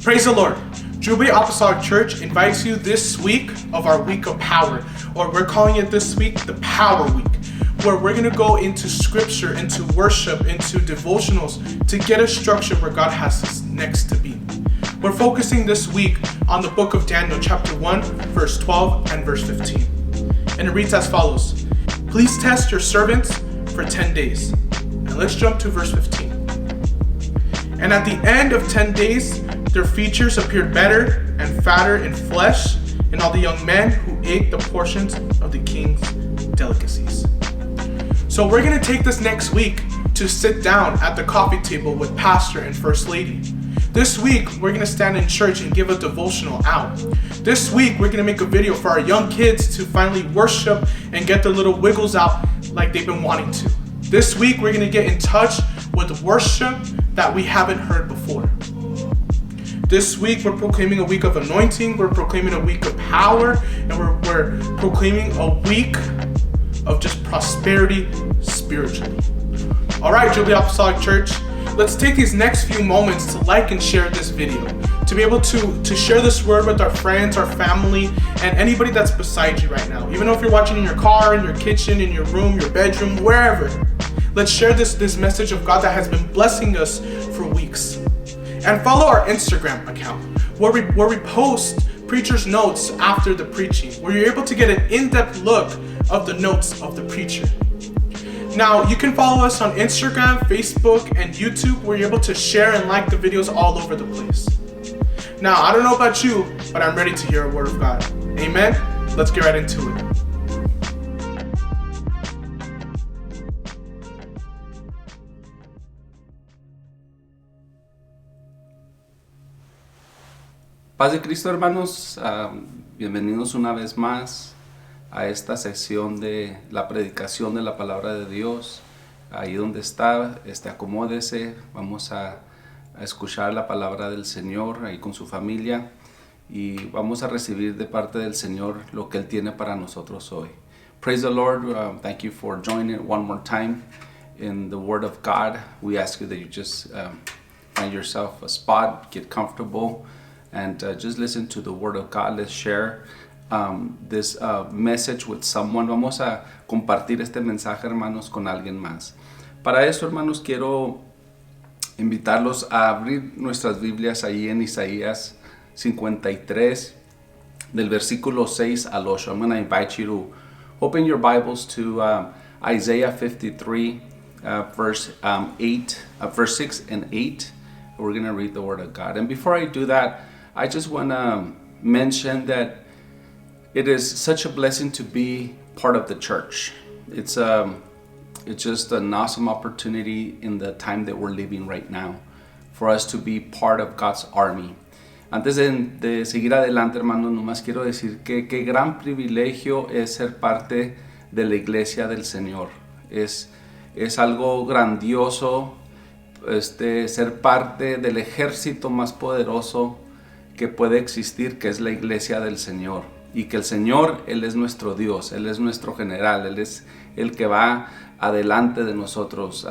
Praise the Lord. Jubilee Apostolic Church invites you this week of our Week of Power, or we're calling it this week the Power Week, where we're going to go into scripture, into worship, into devotionals to get a structure where God has us next to be. We're focusing this week on the book of Daniel, chapter 1, verse 12 and verse 15. And it reads as follows. Please test your servants for 10 days. And let's jump to verse 15. And at the end of 10 days, their features appeared better and fatter in flesh, and all the young men who ate the portions of the king's delicacies. So we're going to take this next week to sit down at the coffee table with Pastor and First Lady. This week, we're going to stand in church and give a devotional out. This week, we're going to make a video for our young kids to finally worship and get their little wiggles out like they've been wanting to. This week, we're going to get in touch with worship that we haven't heard before. This week, we're proclaiming a week of anointing, we're proclaiming a week of power, and we're proclaiming a week of just prosperity spiritually. All right, Jubilee Apostolic Church, let's take these next few moments to like and share this video, to be able to share this word with our friends, our family, and anybody that's beside you right now. Even if you're watching in your car, in your kitchen, in your room, your bedroom, wherever. Let's share this message of God that has been blessing us for weeks. And follow our Instagram account where we post preacher's notes after the preaching, where you're able to get an in-depth look of the notes of the preacher. Now, you can follow us on Instagram, Facebook, and YouTube, where you're able to share and like the videos all over the place. Now, I don't know about you, but I'm ready to hear a word of God. Amen? Let's get right into it. Paz de Cristo, hermanos, bienvenidos una vez más a esta sección de la predicación de la palabra de Dios. Ahí donde está, acomódese, vamos a escuchar la palabra del Señor ahí con su familia y vamos a recibir de parte del Señor lo que Él tiene para nosotros hoy. Praise the Lord. Thank you for joining one more time in the Word of God. We ask you that you just find yourself a spot, get comfortable, and just listen to the Word of God. Let's share this message with someone. Vamos a compartir este mensaje, hermanos, con alguien más. Para eso, hermanos, quiero invitarlos a abrir nuestras Biblias ahí en Isaías 53, del versículo 6 al 8. I'm going to invite you to open your Bibles to Isaiah 53, verse 6 and 8. We're going to read the Word of God. And before I do that, I just want to mention that it is such a blessing to be part of the church. It's just an awesome opportunity in the time that we're living right now for us to be part of God's army. Antes de seguir adelante, hermanos, nomás quiero decir que qué gran privilegio es ser parte de la iglesia del Señor. Es algo grandioso ser parte del ejército más poderoso que puede existir, que es la iglesia del Señor, y que el Señor, Él es nuestro Dios, Él es nuestro general, Él es el que va adelante de nosotros.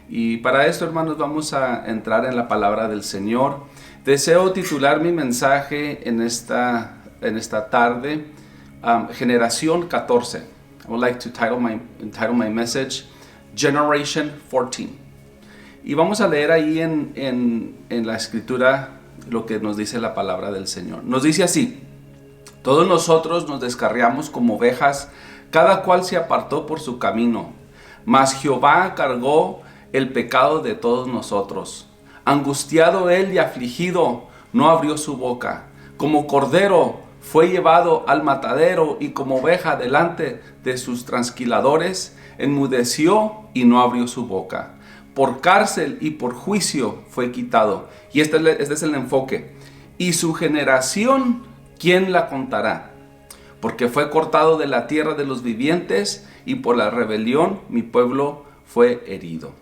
Y para esto, hermanos, vamos a entrar en la palabra del Señor. Deseo titular mi mensaje en esta tarde, Generación 14. I would like to entitle my message, Generation 14. Y vamos a leer ahí en la escritura lo que nos dice la palabra del Señor. Nos dice así: todos nosotros nos descarriamos como ovejas, cada cual se apartó por su camino, mas Jehová cargó el pecado de todos nosotros. Angustiado él y afligido, no abrió su boca. Como cordero fue llevado al matadero, y como oveja delante de sus trasquiladores, enmudeció y no abrió su boca. Por cárcel y por juicio fue quitado. Y este es el enfoque. Y su generación, ¿quién la contará? Porque fue cortado de la tierra de los vivientes, y por la rebelión mi pueblo fue herido.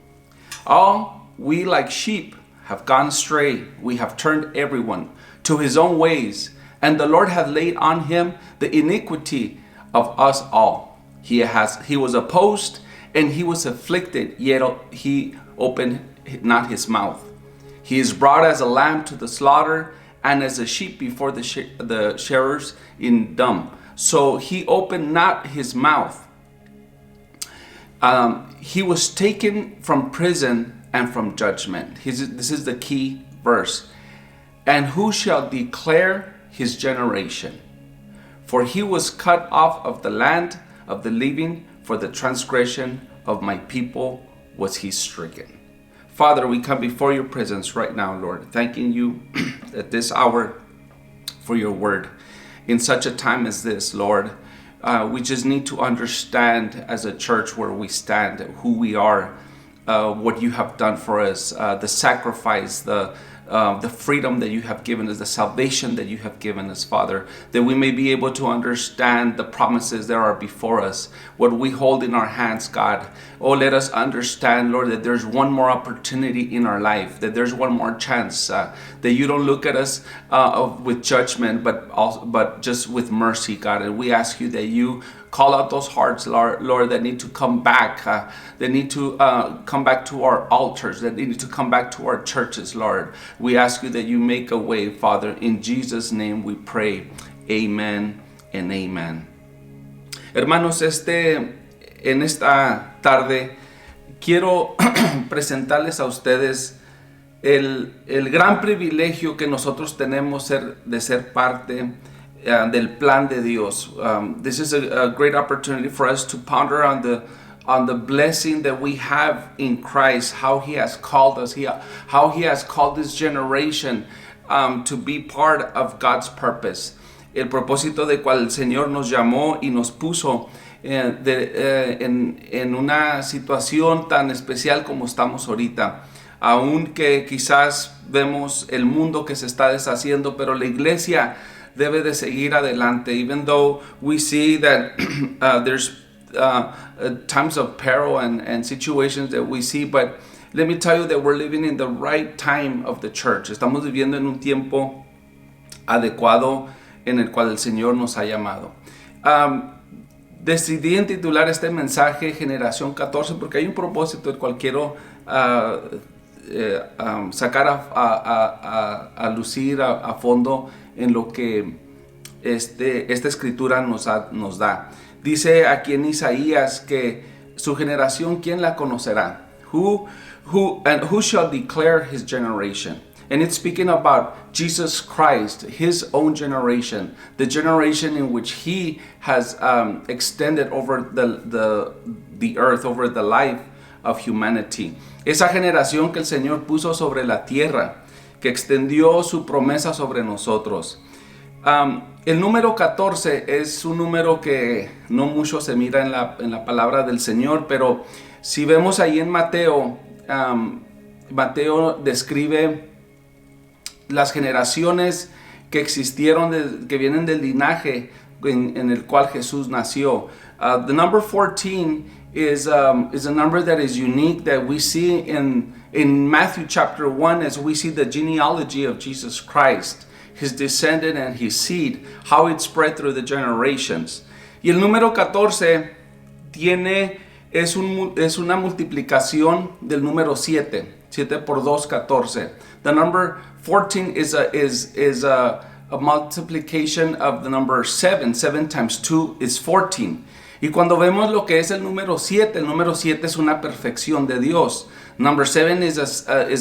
All we like sheep have gone astray. We have turned everyone to his own ways. And the Lord hath laid on him the iniquity of us all. He was opposed and he was afflicted, yet he opened not his mouth. He is brought as a lamb to the slaughter, and as a sheep before the shearers in dumb. So he opened not his mouth. He was taken from prison and from judgment. This is the key verse. And who shall declare his generation? For he was cut off of the land of the living, for the transgression of my people was he stricken. Father, we come before your presence right now, Lord, thanking you at this hour for your word. In such a time as this, Lord, we just need to understand as a church where we stand, who we are, what you have done for us, the sacrifice, the freedom that you have given us, the salvation that you have given us, Father, that we may be able to understand the promises that are before us, what we hold in our hands, God. Oh, let us understand, Lord, that there's one more opportunity in our life, that there's one more chance, that you don't look at us with judgment, but just with mercy, God. And we ask you that you call out those hearts, Lord, that need to come back, that need to come back to our altars, that need to come back to our churches, Lord. We ask you that you make a way, Father. In Jesus' name we pray. Amen and amen. Hermanos, en esta tarde quiero presentarles a ustedes el gran privilegio que nosotros tenemos de ser parte del plan de Dios. This is a great opportunity for us to ponder on the blessing that we have in Christ, how he has called us, how he has called this generation to be part of God's purpose. El propósito de cual el Señor nos llamó y nos puso en una situación tan especial como estamos ahorita. Aunque quizás vemos el mundo que se está deshaciendo, pero la iglesia debe de seguir adelante, even though we see that there's times of peril and situations that we see, but let me tell you that we're living in the right time of the church. Estamos viviendo en un tiempo adecuado en el cual el Señor nos ha llamado. Decidí titular este mensaje Generación 14 porque hay un propósito el cual quiero sacar a lucir a fondo en lo que esta escritura nos da. Dice aquí en Isaías que su generación, ¿quién la conocerá? Who shall declare his generation? And it's speaking about Jesus Christ, his own generation, the generation in which he has extended over the earth, over the life of humanity. Esa generación que el Señor puso sobre la tierra, que extendió su promesa sobre nosotros. El número 14 es un número que no mucho se mira en la palabra del Señor, pero si vemos ahí en Mateo, Mateo describe las generaciones que existieron, que vienen del linaje en el cual Jesús nació. The number 14 is a number that is unique, that we see in Matthew chapter 1 as we see the genealogy of Jesus Christ, his descendant and his seed, how it spread through the generations. Y el número 14 es una multiplicación del número 7. 7 por 2, 14. The number 14 is a multiplication of the number 7. 7 times 2 is 14. Y cuando vemos lo que es el número 7 es una perfección de Dios. Number 7 is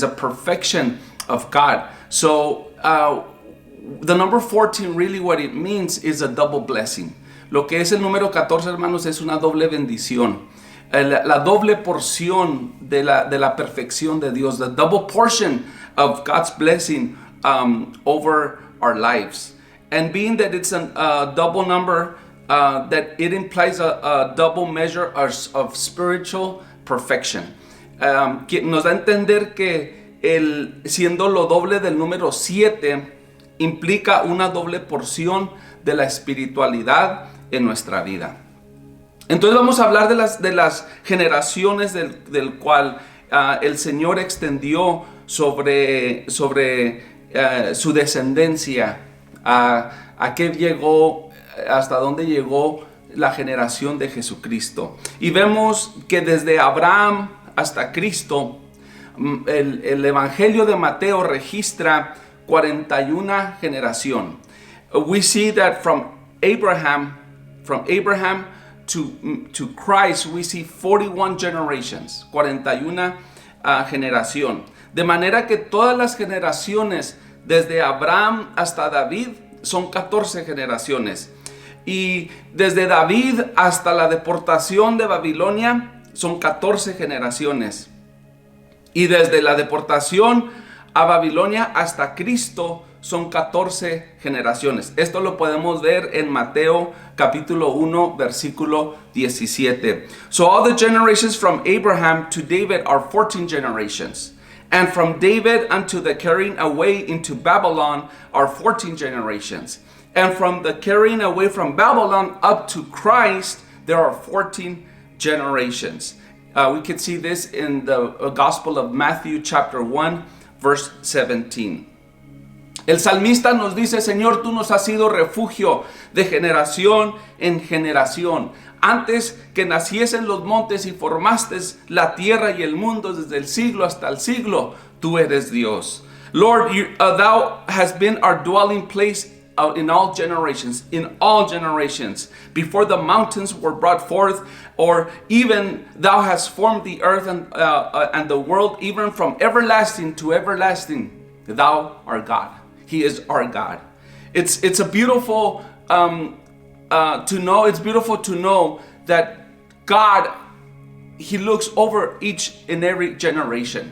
a perfection of God. So the number 14, really what it means is a double blessing. Lo que es el número 14, hermanos, es una doble bendición. La doble porción de la perfección de Dios. The double portion of God's blessing over our lives. And being that it's a double number, that it implies a double measure of spiritual perfection. Que nos da a entender que siendo lo doble del número 7 implica una doble porción de la espiritualidad en nuestra vida. Entonces vamos a hablar de las generaciones del cual el Señor extendió sobre su descendencia, a qué llegó, hasta dónde llegó la generación de Jesucristo. Y vemos que desde Abraham hasta Cristo El Evangelio de Mateo registra 41 generación. We see that from Abraham to Christ, we see 41 generations, 41 generación. De manera que todas las generaciones, desde Abraham hasta David, son 14 generaciones. Y desde David hasta la deportación de Babilonia, son 14 generaciones. Y desde la deportación a Babilonia hasta Cristo, son 14 generaciones. Esto lo podemos ver en Mateo capítulo 1 versículo 17. So all the generations from Abraham to David are 14 generations. And from David unto the carrying away into Babylon are 14 generations. And from the carrying away from Babylon up to Christ, there are 14 generations. We can see this in the Gospel of Matthew chapter 1 verse 17. El salmista nos dice: Señor, tú nos has sido refugio de generación en generación. Antes que naciesen los montes y formaste la tierra y el mundo, desde el siglo hasta el siglo, tú eres Dios. Lord, thou hast been our dwelling place in all generations, before the mountains were brought forth, or even thou hast formed the earth and the world, even from everlasting to everlasting, thou art God. He is our God. It's a beautiful to know. It's beautiful to know that God, He looks over each and every generation.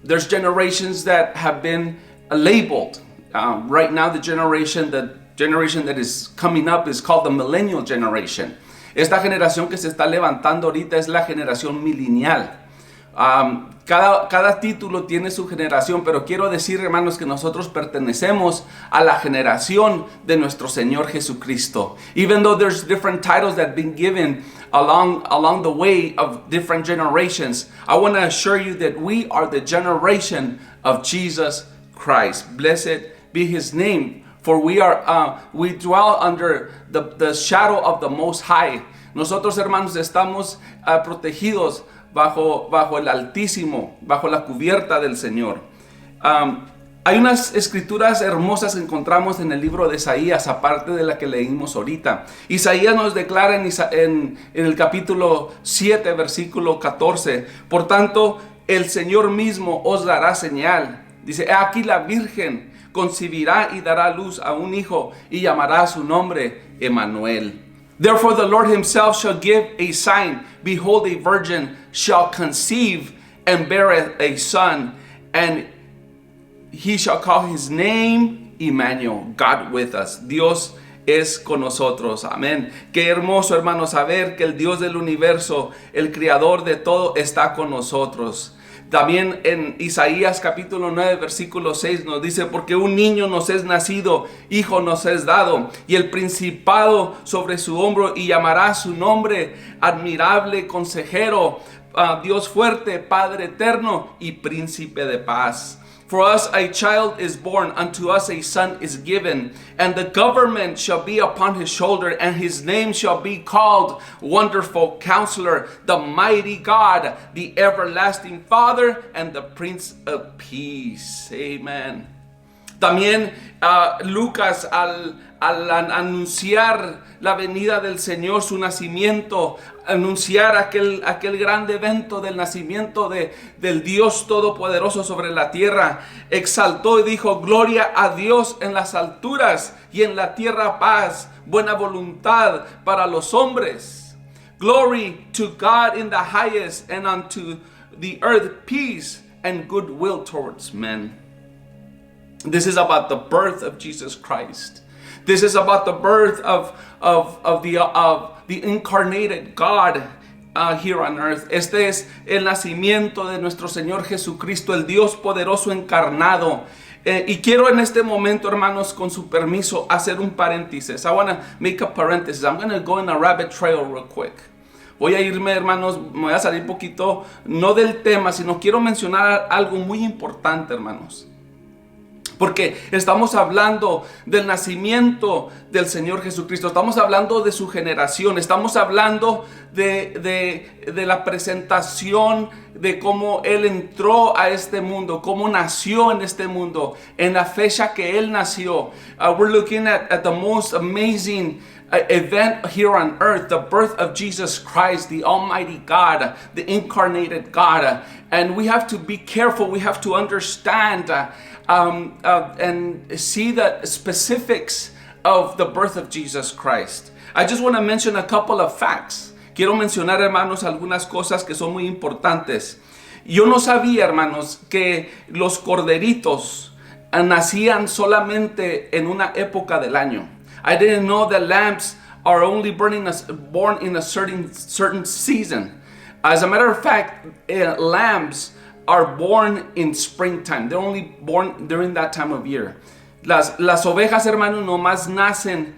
There's generations that have been labeled. Right now, the generation that is coming up is called the millennial generation. Esta generación que se está levantando ahorita es la generación milenial. Cada título tiene su generación, pero quiero decir, hermanos, que nosotros pertenecemos a la generación de nuestro Señor Jesucristo. Even though there's different titles that have been given along the way of different generations, I want to assure you that we are the generation of Jesus Christ. Blessed be His name, for we dwell under the shadow of the Most High. Nosotros, hermanos, estamos protegidos bajo el Altísimo, bajo la cubierta del Señor. Hay unas escrituras hermosas que encontramos en el libro de Isaías, aparte de la que leímos ahorita. Isaías nos declara en el capítulo 7, versículo 14: por tanto, el Señor mismo os dará señal. Dice: he aquí la Virgen concebirá y dará luz a un hijo, y llamará su nombre Emmanuel. Therefore the Lord Himself shall give a sign. Behold, a virgin shall conceive and bear a son, and he shall call his name Emmanuel, God with us. Dios es con nosotros. Amén. Qué hermoso, hermano, saber que el Dios del universo, el creador de todo, está con nosotros. También en Isaías capítulo 9 versículo 6 nos dice: porque un niño nos es nacido, hijo nos es dado, y el principado sobre su hombro, y llamará su nombre admirable, consejero, Dios fuerte, Padre eterno y príncipe de paz. For us a child is born, unto us a son is given, and the government shall be upon his shoulder, and his name shall be called Wonderful Counselor, the Mighty God, the Everlasting Father, and the Prince of Peace. Amen. También Lucas, al anunciar la venida del Señor, su nacimiento, anunciar aquel gran evento del nacimiento del Dios Todopoderoso sobre la tierra, exaltó y dijo: gloria a Dios en las alturas, y en la tierra paz, buena voluntad para los hombres. Glory to God in the highest, and unto the earth peace and goodwill towards men. This is about the birth of Jesus Christ. This is about the birth of the incarnated God here on earth. Este es el nacimiento de nuestro Señor Jesucristo, el Dios poderoso encarnado. Y quiero en este momento, hermanos, con su permiso, hacer un paréntesis. I want to make a parenthesis. I'm going to go in a rabbit trail real quick. Voy a irme, hermanos, me voy a salir un poquito, no del tema, sino quiero mencionar algo muy importante, hermanos. Porque estamos hablando del nacimiento del Señor Jesucristo. Estamos hablando de su generación. Estamos hablando de la presentación de cómo Él entró a este mundo, cómo nació en este mundo, en la fecha que Él nació. We're looking at the most amazing event here on earth, the birth of Jesus Christ, the Almighty God, the incarnated God. And we have to be careful. We have to understand and see the specifics of the birth of Jesus Christ. I just want to mention a couple of facts. Quiero mencionar, hermanos, algunas cosas que son muy importantes. Yo no sabía, hermanos, que los corderitos nacían solamente en una época del año. I didn't know that lambs are only born in a certain season. As a matter of fact, lambs are born in springtime. They're only born during that time of year. Las ovejas, hermanos, nomás nacen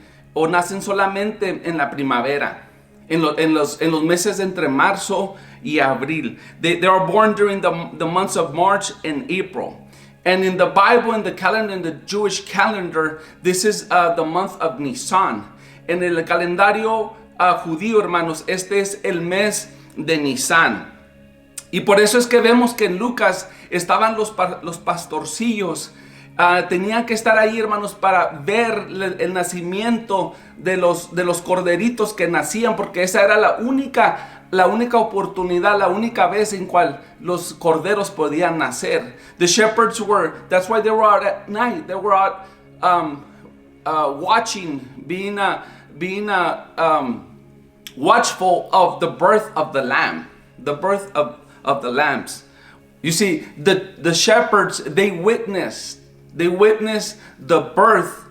solamente en la primavera, en los meses entre marzo y abril. They are born during the months of March and April. And in the Bible, in the calendar, in the Jewish calendar, this is the month of Nisan. En el calendario judío, hermanos, este es el mes de Nisan. Y por eso es que vemos que en Lucas estaban los pastorcillos. Tenían que estar ahí, hermanos, para ver el nacimiento de los corderitos que nacían, porque esa era la única oportunidad, la única vez en cual los corderos podían nacer. The shepherds that's why they were out at night. They were out watching, being watchful of the birth of the lamb, the birth of the lambs. You see, the shepherds, they witnessed the birth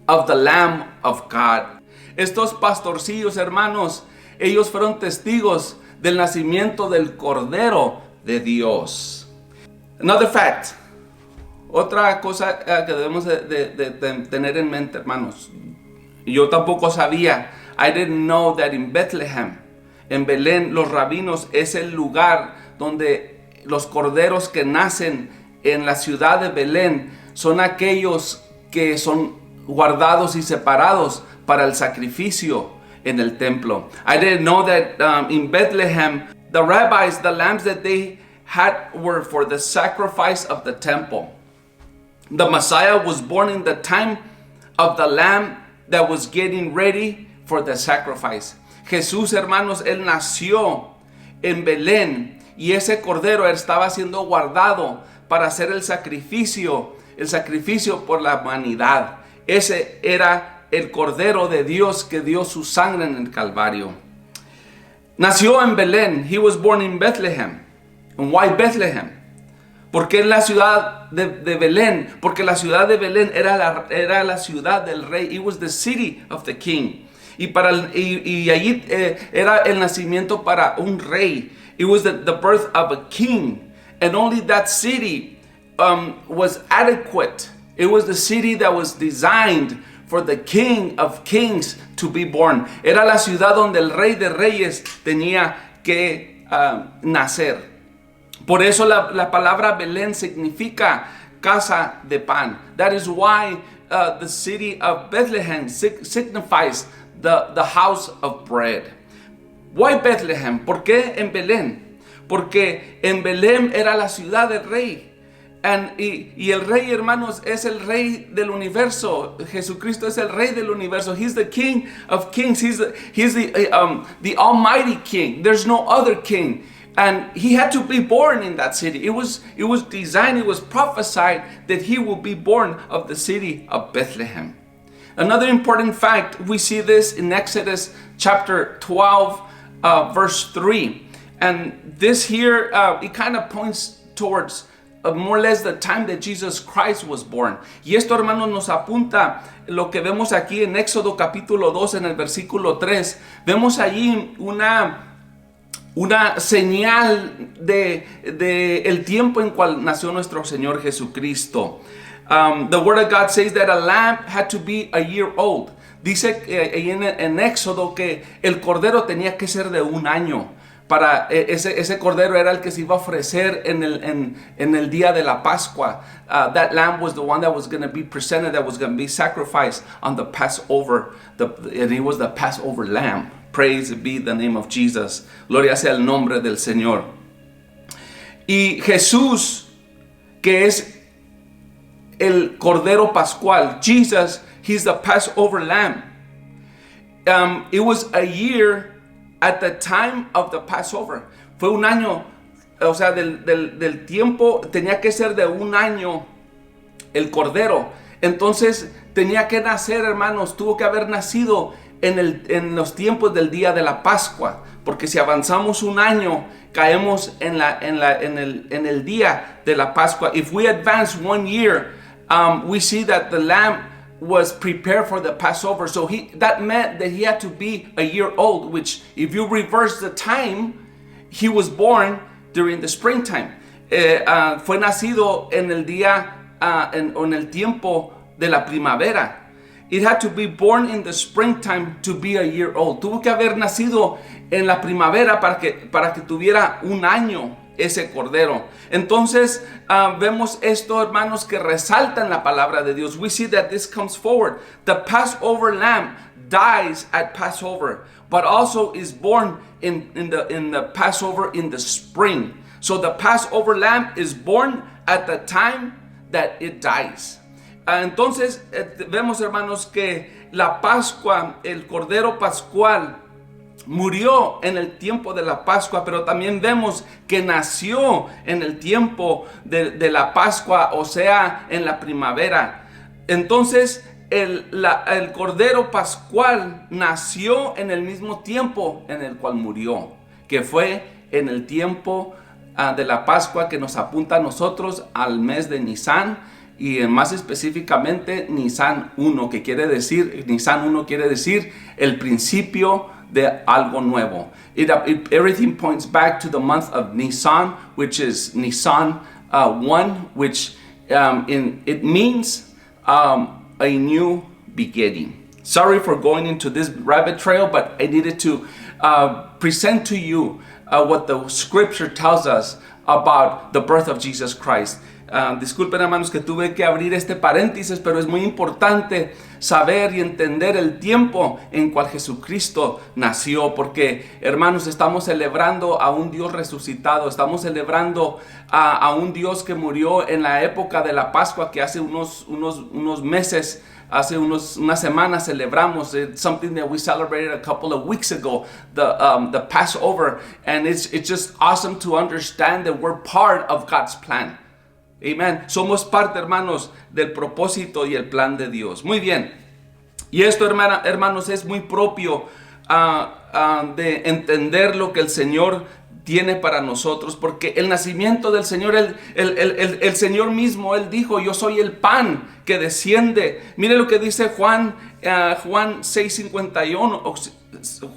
of the Lamb of God. Estos pastorcillos, hermanos, ellos fueron testigos del nacimiento del Cordero de Dios. Another fact, otra cosa que debemos de tener en mente, hermanos. Yo tampoco sabía. I didn't know that in Bethlehem, en Belén, los rabinos es el lugar donde los corderos que nacen en la ciudad de Belén son aquellos que son guardados y separados para el sacrificio en el templo. I didn't know that in Bethlehem, the rabbis, the lambs that they had were for the sacrifice of the temple. The Messiah was born in the time of the lamb that was getting ready for the sacrifice. Jesús, hermanos, Él nació en Belén y ese cordero estaba siendo guardado para hacer el sacrificio por la humanidad. Ese era el Cordero de Dios que dio su sangre en el Calvario. Nació en Belén. He was born in Bethlehem. And why Bethlehem? ¿Por qué la ciudad de Belén? Porque la ciudad de Belén era la ciudad del rey. It was the city of the king. Y allí era el nacimiento para un rey. It was the birth of a king. And only that city was adequate. It was the city that was designed for the King of Kings to be born. Era la ciudad donde el Rey de Reyes tenía que nacer. Por eso la palabra Belén significa casa de pan. That is why the city of Bethlehem signifies the house of bread. Why Bethlehem? ¿Por qué en Belén? Porque en Belén era la ciudad del rey. Y el rey, hermanos, es el rey del universo. Jesucristo es el rey del universo. He's the King of Kings. He's the Almighty King. There's no other king. And he had to be born in that city. It was designed, it was prophesied that he will be born of the city of Bethlehem. Another important fact, we see this in Exodus chapter 12, verse 3. And this here, it kind of points towards more or less the time that Jesus Christ was born. Y esto, hermanos, nos apunta lo que vemos aquí en Éxodo capítulo 2 en el versículo 3. Vemos allí una señal de el tiempo en cual nació nuestro Señor Jesucristo. The Word of God says that a lamb had to be a year old. Dice en Éxodo que el cordero tenía que ser de un año. para ese cordero era el que se iba a ofrecer en el día de la Pascua. That lamb was the one that was going to be presented, that was going to be sacrificed on the Passover, and it was the Passover lamb. Praise be the name of Jesus. Gloria sea el nombre del Señor. Y Jesús, que es el Cordero Pascual, Jesus, he's the Passover lamb. It was a year at the time of the Passover. Fue un año, o sea, del tiempo, tenía que ser de un año el Cordero. Entonces tenía que nacer, hermanos, tuvo que haber nacido en los tiempos del día de la Pascua, porque si avanzamos un año caemos en el día de la Pascua. If we advance 1 year, we see that the lamb was prepared for the Passover, so that meant that he had to be a year old, which if you reverse the time, he was born during the springtime. Fue nacido en el día en el tiempo de la primavera. It had to be born in the springtime to be a year old. Tuvo que haber nacido en la primavera para que tuviera un año ese cordero. Entonces vemos esto, hermanos, que resalta en la palabra de Dios. We see that this comes forward. The Passover lamb dies at Passover, but also is born in the Passover in the spring. So the Passover lamb is born at the time that it dies. Entonces vemos, hermanos, que la Pascua, el Cordero Pascual, murió en el tiempo de la Pascua, pero también vemos que nació en el tiempo de la Pascua, o sea, en la primavera. Entonces el Cordero Pascual nació en el mismo tiempo en el cual murió, que fue en el tiempo de la Pascua, que nos apunta a nosotros al mes de Nisan, y más específicamente Nisan 1, que quiere decir, Nisan 1 quiere decir el principio de algo nuevo. Everything points back to the month of Nisan, which is Nisan 1, which it means a new beginning. Sorry for going into this rabbit trail, but I needed to present to you what the scripture tells us about the birth of Jesus Christ. Disculpen, hermanos, que tuve que abrir este paréntesis, pero es muy importante saber y entender el tiempo en cual Jesucristo nació, porque, hermanos, estamos celebrando a un Dios resucitado, estamos celebrando a un Dios que murió en la época de la Pascua, que hace unos meses, hace unas semanas celebramos. It's something that we celebrated a couple of weeks ago, the Passover, and it's just awesome to understand that we're part of God's plan. Amen. Somos parte, hermanos, del propósito y el plan de Dios. Muy bien. Y esto, hermanos, es muy propio de entender lo que el Señor tiene para nosotros, porque el nacimiento del Señor, el Señor mismo, Él dijo: yo soy el pan que desciende. Mire lo que dice Juan 6:51,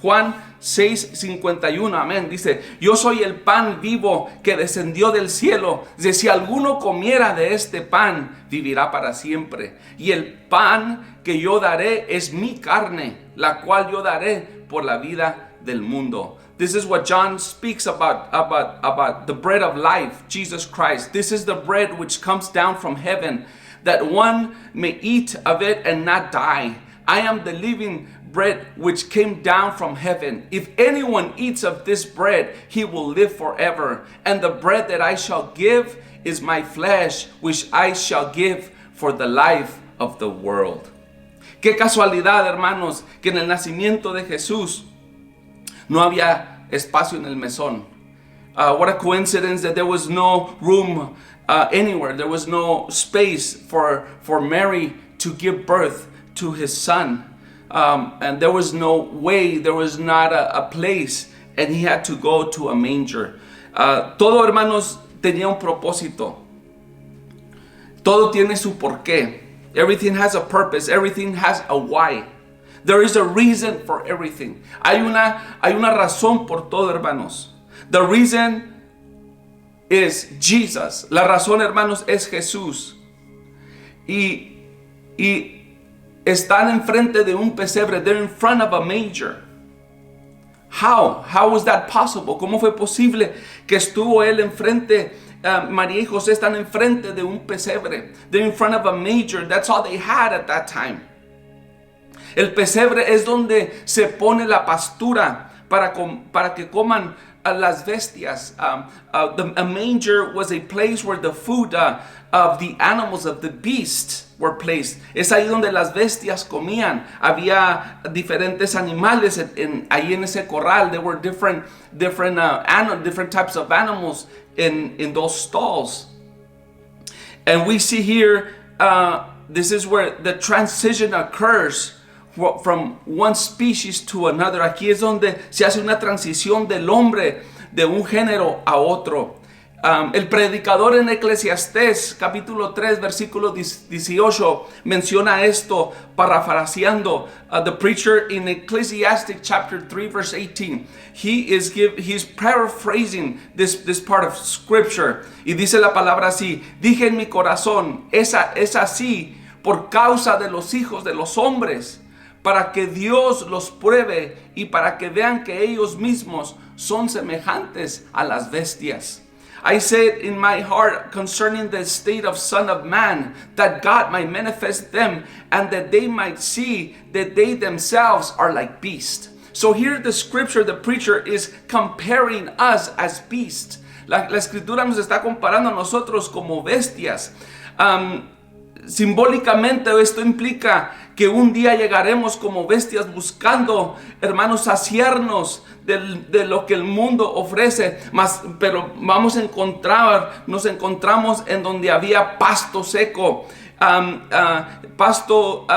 Juan 6:51, amén. Dice: yo soy el pan vivo que descendió del cielo. Dice: si alguno comiera de este pan, vivirá para siempre. Y el pan que yo daré es mi carne, la cual yo daré por la vida del mundo. This is what John speaks about the bread of life, Jesus Christ. This is the bread which comes down from heaven, that one may eat of it and not die. I am the living bread which came down from heaven. If anyone eats of this bread, he will live forever. And the bread that I shall give is my flesh, which I shall give for the life of the world. Qué casualidad, hermanos, que en el nacimiento de Jesús no había espacio en el mesón. What a coincidence that there was no room anywhere. There was no space for Mary to give birth to his son. And there was no way, there was not a place, and he had to go to a manger. Todo, hermanos, tenía un propósito. Todo tiene su porqué. Everything has a purpose. Everything has a why. There is a reason for everything. Hay una razón por todo, hermanos. The reason is Jesus. La razón, hermanos, es Jesús. Y están enfrente de un pesebre. They're in front of a manger. How was that possible? ¿Cómo fue posible que estuvo él enfrente? María y José están enfrente de un pesebre. They're in front of a manger. That's all they had at that time. El pesebre es donde se pone la pastura para que coman las bestias. A manger was a place where the food of the animals, of the beasts, were placed. Es ahí donde las bestias comían. Había diferentes animales ahí en ese corral. There were different types of animals in those stalls. And we see here, this is where the transition occurs from one species to another. Aquí es donde se hace una transición del hombre de un género a otro. El predicador en Eclesiastés capítulo 3 versículo 18 menciona esto parafraseando. The preacher in Ecclesiastes chapter 3 verse 18, he's paraphrasing this part of scripture, y dice la palabra así: dije en mi corazón, es así por causa de los hijos de los hombres, para que Dios los pruebe y para que vean que ellos mismos son semejantes a las bestias. I said in my heart concerning the state of Son of Man, that God might manifest them, and that they might see that they themselves are like beasts. So here the scripture, the preacher is comparing us as beasts. La escritura nos está comparando a nosotros como bestias. Simbólicamente esto implica que un día llegaremos como bestias buscando, hermanos, saciarnos de lo que el mundo ofrece, pero nos encontramos en donde había pasto seco, pasto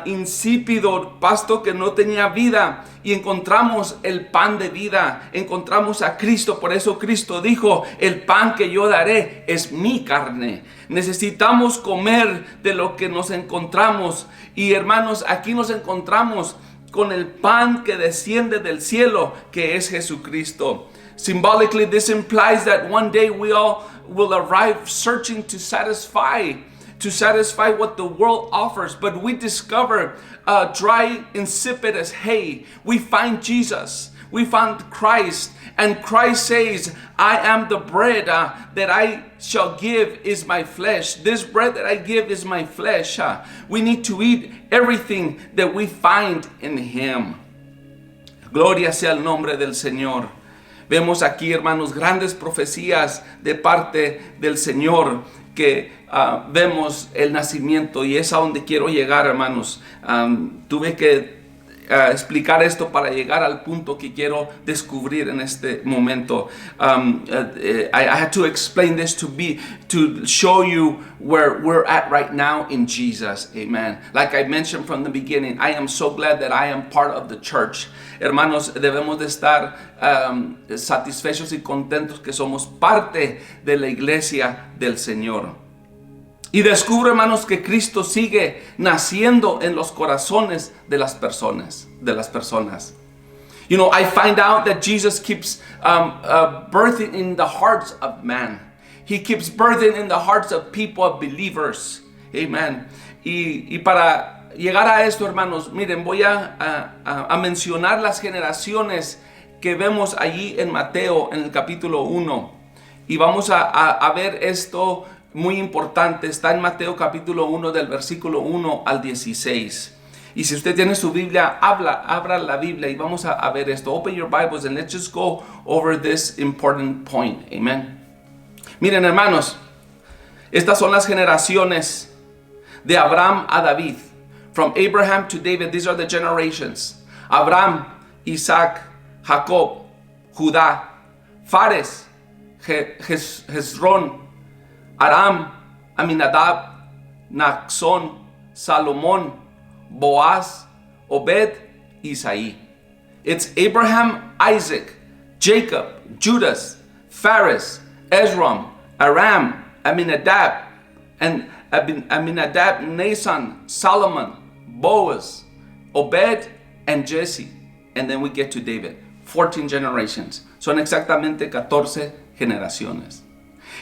insípido, pasto que no tenía vida, y encontramos el pan de vida, encontramos a Cristo. Por eso Cristo dijo: el pan que yo daré es mi carne. Necesitamos comer de lo que nos encontramos, y hermanos, aquí nos encontramos con el pan que desciende del cielo, que es Jesucristo. Symbolically, this implies that one day we all will arrive searching to satisfy what the world offers, but we discover dry, insipid as hay. We find Jesus, we find Christ, and Christ says, I am the bread that I shall give is my flesh. This bread that I give is my flesh. We need to eat everything that we find in Him. Gloria sea el nombre del Señor. Vemos aquí, hermanos, grandes profecías de parte del Señor, que vemos el nacimiento, y es a donde quiero llegar, hermanos. Tuve que explicar esto para llegar al punto que quiero descubrir en este momento. I had to explain this to show you where we're at right now in Jesus. Amen. Like I mentioned from the beginning, I am so glad that I am part of the church. Hermanos, debemos de estar satisfechos y contentos que somos parte de la iglesia del Señor. Y descubro, hermanos, que Cristo sigue naciendo en los corazones de las personas. You know, I find out that Jesus keeps birthing in the hearts of man. He keeps birthing in the hearts of people, of believers. Amen. Y para llegar a esto, hermanos, miren, voy a mencionar las generaciones que vemos allí en Mateo, en el capítulo 1. Y vamos a ver esto muy importante. Está en Mateo capítulo 1 del versículo 1 al 16. Y si usted tiene su Biblia, abra la Biblia y vamos a ver esto. Open your Bibles and let's just go over this important point. Amen. Miren, hermanos, estas son las generaciones de Abraham a David. From Abraham to David, these are the generations. Abraham, Isaac, Jacob, Judá, Fares, Hezrón, Aram, Aminadab, Naxón, Salomón, Boaz, Obed, Isaí. It's Abraham, Isaac, Jacob, Judas, Phares, Ezram, Aram, Aminadab, and Aminadab, Nason, Solomon, Boaz, Obed, and Jesse. And then we get to David. 14 generations. Son exactamente 14 generaciones.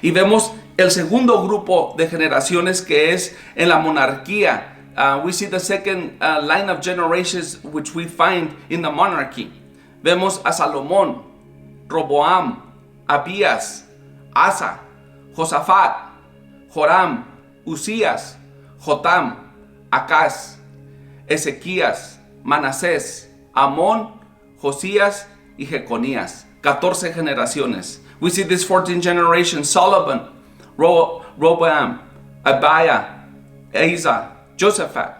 Y vemos el segundo grupo de generaciones, que es en la monarquía. We see the second line of generations which we find in the monarchy. Vemos a Salomón, Roboam, Abías, Asa, Josafat, Joram, Usías, Jotam, Acaz, Ezequías, Manasés, Amón, Josías y Jeconías. 14 generaciones. We see this 14 generations: Solomon, Roboam, Abiah, Asa, Josaphat,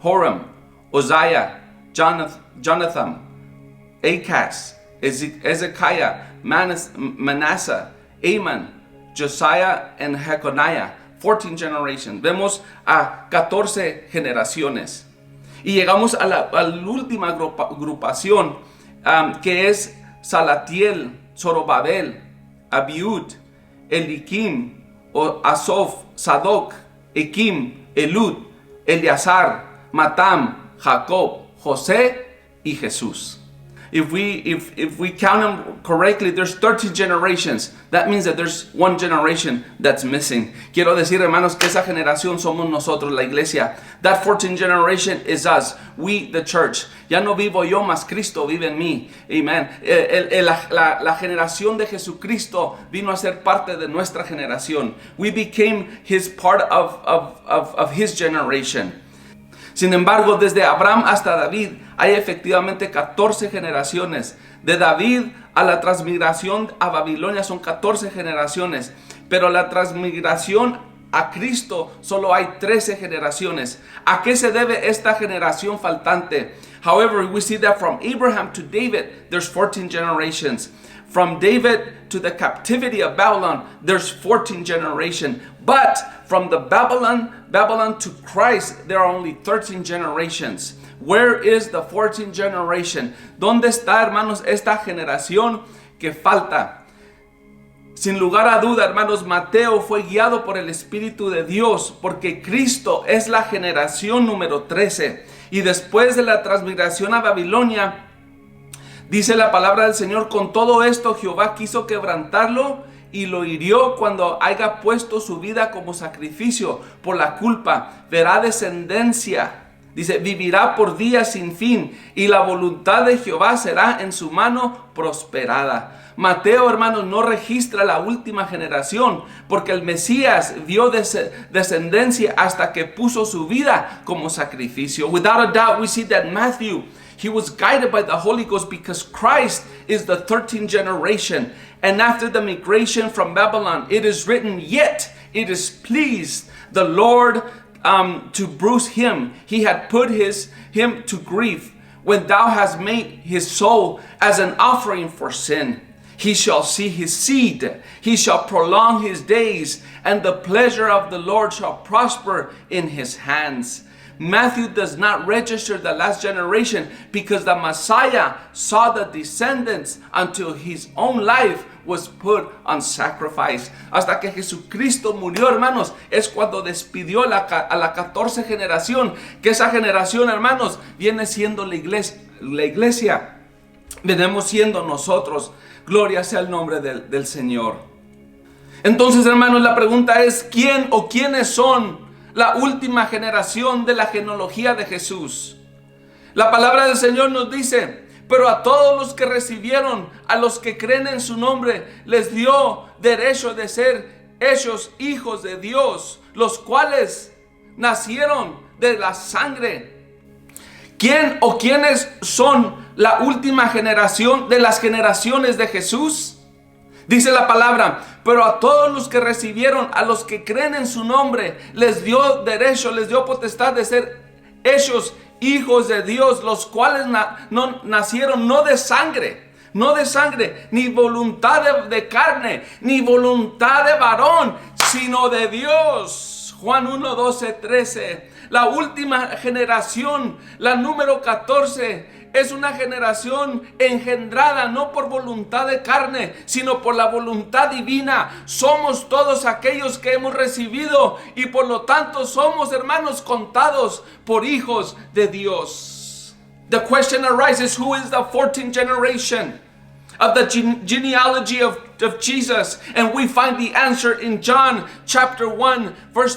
Joram, Uzziah, Jonathan, Acaz, Ezekiah, Manasseh, Amon, Josiah, and Jeconiah. 14 generations. Vemos a 14 generaciones. Y llegamos a la última agrupación, que es Salatiel, Zorobabel, Abiud, Elikim, Asof, Sadoc, Ekim, Elud, Eleazar, Matam, Jacob, José y Jesús. If we count them correctly, there's 13 generations. That means that there's one generation that's missing. Quiero decir, hermanos, que esa generación somos nosotros, la iglesia. That 14th generation is us, we, the church. Ya no vivo yo, mas Cristo vive en mí. Amen. La generación de Jesucristo vino a ser parte de nuestra generación. We became his part of his generation. Sin embargo, desde Abraham hasta David hay efectivamente 14 generaciones. De David a la transmigración a Babilonia son 14 generaciones. Pero la transmigración a Cristo solo hay 13 generaciones. ¿A qué se debe esta generación faltante? However, we see that from Abraham to David, there's 14 generations. From David to the captivity of Babylon, there's 14 generations. But from the Babylon to Christ, there are only 13 generations. Where is the 14th generation? ¿Dónde está, hermanos, esta generación que falta? Sin lugar a duda, hermanos, Mateo fue guiado por el Espíritu de Dios, porque Cristo es la generación número 13. Y después de la transmigración a Babilonia, dice la palabra del Señor: con todo esto Jehová quiso quebrantarlo y lo hirió cuando haya puesto su vida como sacrificio por la culpa. Verá descendencia. Dice, vivirá por días sin fin, y la voluntad de Jehová será en su mano prosperada. Mateo, hermanos, no registra la última generación, porque el Mesías vio descendencia hasta que puso su vida como sacrificio. Without a doubt, we see that Matthew, he was guided by the Holy Ghost, because Christ is the 13th generation. And after the migration from Babylon, it is written, yet it is pleased the Lord to bruise him. He had put him to grief when thou hast made his soul as an offering for sin. He shall see his seed. He shall prolong his days, and the pleasure of the Lord shall prosper in his hands. Matthew does not register the last generation because the Messiah saw the descendants until his own life was put on sacrifice. Hasta que Jesucristo murió, hermanos, es cuando despidió a la 14 generación, que esa generación, hermanos, viene siendo la iglesia. Venimos siendo nosotros. Gloria sea el nombre del Señor. Entonces, hermanos, la pregunta es: ¿quién o quiénes son la última generación de la genealogía de Jesús? La palabra del Señor nos dice: pero a todos los que recibieron, a los que creen en su nombre, les dio derecho de ser hechos hijos de Dios, los cuales nacieron de la sangre. ¿Quién o quiénes son la última generación de las generaciones de Jesús? Dice la palabra: pero a todos los que recibieron, a los que creen en su nombre, les dio derecho, les dio potestad de ser hechos hijos de Dios, los cuales nacieron no de sangre, ni voluntad de carne, ni voluntad de varón, sino de Dios. Juan 1, 12, 13. La última generación, la número 14, es una generación engendrada no por voluntad de carne, sino por la voluntad divina. Somos todos aquellos que hemos recibido, y por lo tanto somos, hermanos, contados por hijos de Dios. The question arises: who is the 14th generation of the genealogy of Jesus? And we find the answer in John chapter 1, verse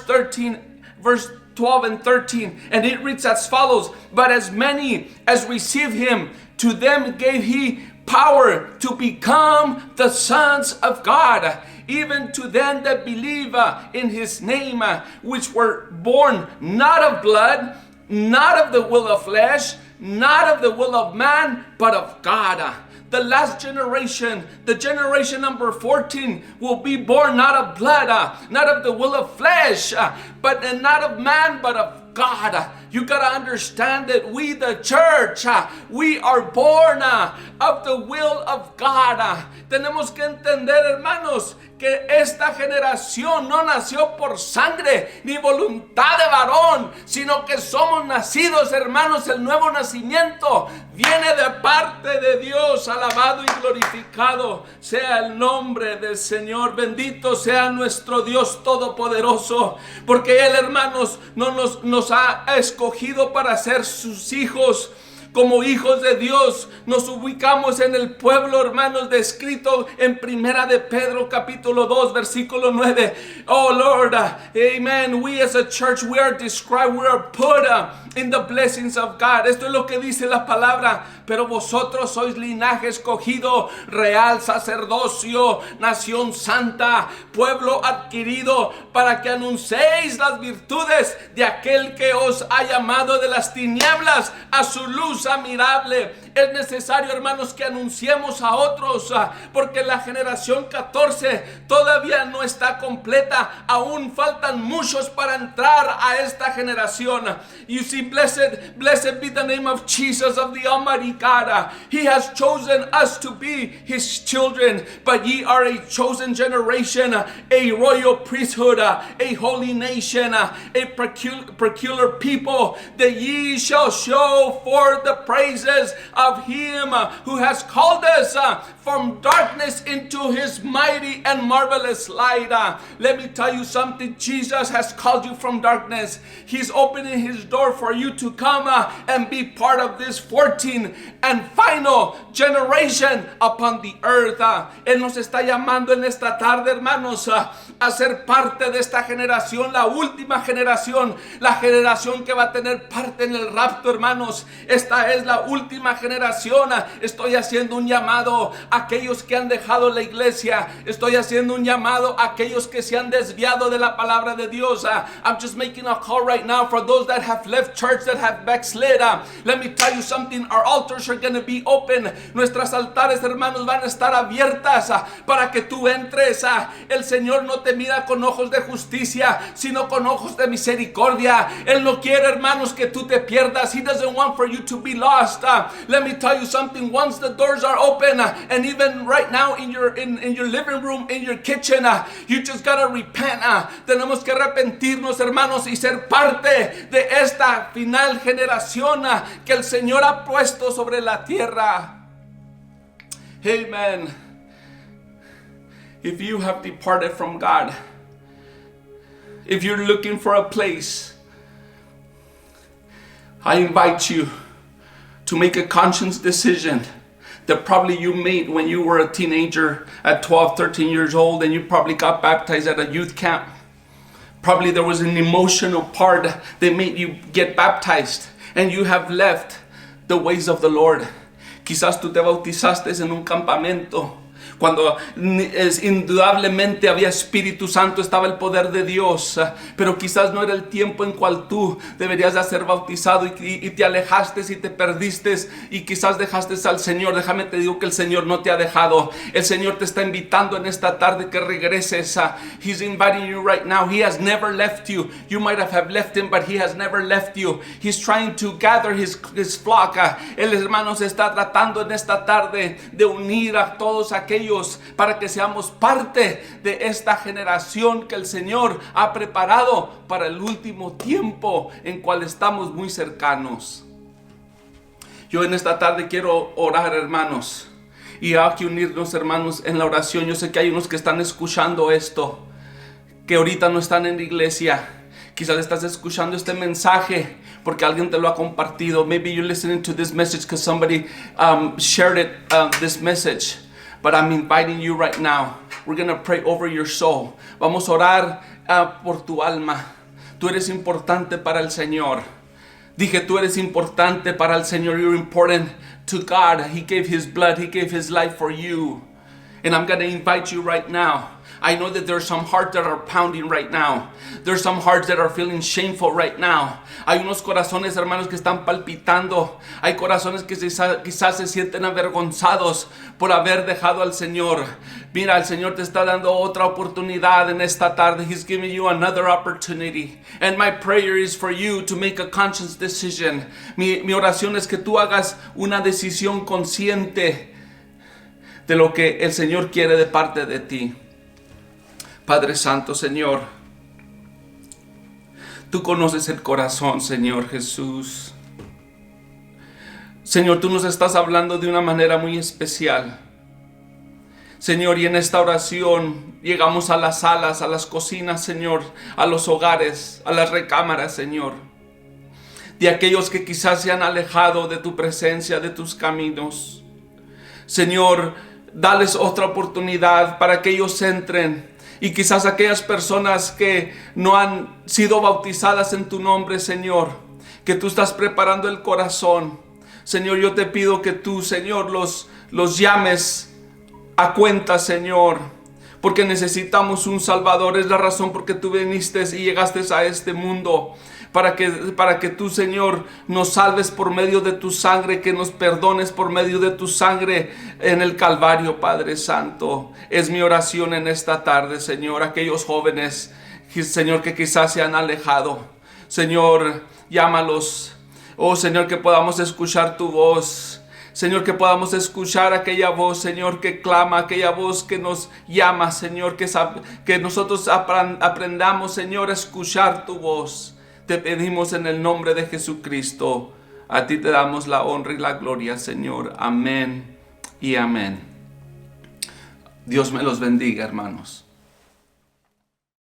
12 and 13, and it reads as follows: but as many as receive him, to them gave he power to become the sons of God, even to them that believe in his name, which were born not of blood, not of the will of flesh, not of the will of man, but of God. The last generation, the generation number 14, will be born not of blood, not of the will of flesh, but not of man, but of God. You gotta understand that we, the church, we are born of the will of God. Tenemos que entender, hermanos, que esta generación no nació por sangre ni voluntad de varón, sino que somos nacidos, hermanos. El nuevo nacimiento viene de parte de Dios. Alabado y glorificado sea el nombre del Señor. Bendito sea nuestro Dios todopoderoso, porque Él, hermanos, no nos ha escogido para ser sus hijos. Como hijos de Dios nos ubicamos en el pueblo, hermanos, descrito en Primera de Pedro capítulo 2 versículo 9. Oh Lord, amen. We as a church, we are described, we are put in the blessings of God. Esto es lo que dice la palabra. Pero vosotros sois linaje escogido, real sacerdocio, nación santa, pueblo adquirido, para que anunciéis las virtudes de aquel que os ha llamado de las tinieblas a su luz admirable. Es necesario, hermanos, que anunciemos a otros, porque la generación 14 todavía no está completa. Aún faltan muchos para entrar a esta generación. You see, blessed be the name of Jesus, of the Almighty God. He has chosen us to be his children, but ye are a chosen generation, a royal priesthood, a holy nation, a peculiar people, that ye shall show forth the praises of him who has called us from darkness into his mighty and marvelous light. Let me tell you something. Jesus has called you from darkness. He's opening his door for you to come and be part of this 14 and final generation upon the earth. Él nos está llamando en esta tarde, hermanos, a ser parte de esta generación, la última generación, la generación que va a tener parte en el rapto, hermanos. Esta es la última generación. Estoy haciendo un llamado a aquellos que han dejado la iglesia. Estoy haciendo un llamado a aquellos que se han desviado de la palabra de Dios. I'm just making a call right now for those that have left church, that have backslid. Let me tell you something. Our altars are going to be open. Nuestras altares, hermanos, van a estar abiertas para que tú entres. El Señor no te mira con ojos de justicia, sino con ojos de misericordia. Él no quiere, hermanos, que tú te pierdas. He doesn't want for you to be lost. Let me tell you something. Once the doors are open, and even right now in your living room, in your kitchen, you just gotta repent. Tenemos que arrepentirnos, hermanos, y ser parte de esta final generación que el Señor ha puesto sobre la tierra. Amen. If you have departed from God, if you're looking for a place, I invite you to make a conscious decision that probably you made when you were a teenager at 12, 13 years old, and you probably got baptized at a youth camp. Probably there was an emotional part that made you get baptized, and you have left the ways of the Lord. Quizás tú te bautizaste en un campamento cuando indudablemente había Espíritu Santo, estaba el poder de Dios, pero quizás no era el tiempo en cual tú deberías de ser bautizado y te alejaste y te perdiste y quizás dejaste al Señor. Déjame te digo que el Señor no te ha dejado. El Señor te está invitando en esta tarde que regreses. He's inviting you right now. He has never left you. You might have left him, but he has never left you. He's trying to gather his flock. El hermano se está tratando en esta tarde de unir a todos aquellos para que seamos parte de esta generación que el Señor ha preparado para el último tiempo en cual estamos muy cercanos. Yo en esta tarde quiero orar, hermanos, y hay que unirnos, hermanos, en la oración. Yo sé que hay unos que están escuchando esto, que ahorita no están en la iglesia. Quizás estás escuchando este mensaje porque alguien te lo ha compartido. Maybe you're listening to this message because somebody shared it, this message. But I'm inviting you right now. We're going to pray over your soul. Vamos a orar por tu alma. Tú eres importante para el Señor. Dije, tú eres importante para el Señor. You're important to God. He gave his blood. He gave his life for you. And I'm going to invite you right now. I know that there's some hearts that are pounding right now. There's some hearts that are feeling shameful right now. Hay unos corazones, hermanos, que están palpitando. Hay corazones que quizás se sienten avergonzados por haber dejado al Señor. Mira, el Señor te está dando otra oportunidad en esta tarde. He's giving you another opportunity. And my prayer is for you to make a conscious decision. Mi oración es que tú hagas una decisión consciente de lo que el Señor quiere de parte de ti. Padre Santo, Señor, tú conoces el corazón, Señor Jesús. Señor, tú nos estás hablando de una manera muy especial. Señor, y en esta oración llegamos a las salas, a las cocinas, Señor, a los hogares, a las recámaras, Señor, de aquellos que quizás se han alejado de tu presencia, de tus caminos. Señor, dales otra oportunidad para que ellos entren. Y quizás aquellas personas que no han sido bautizadas en tu nombre, Señor, que tú estás preparando el corazón. Señor, yo te pido que tú, Señor, los llames a cuenta, Señor, porque necesitamos un Salvador. Es la razón por que tú viniste y llegaste a este mundo. Para que tú, Señor, nos salves por medio de tu sangre, que nos perdones por medio de tu sangre en el Calvario, Padre Santo. Es mi oración en esta tarde, Señor, aquellos jóvenes, Señor, que quizás se han alejado. Señor, llámalos. Oh, Señor, que podamos escuchar tu voz. Señor, que podamos escuchar aquella voz, Señor, que clama, aquella voz que nos llama, Señor, que nosotros aprendamos, Señor, a escuchar tu voz. Te pedimos en el nombre de Jesucristo. A ti te damos la honra y la gloria, Señor. Amén y amén. Dios me los bendiga, hermanos.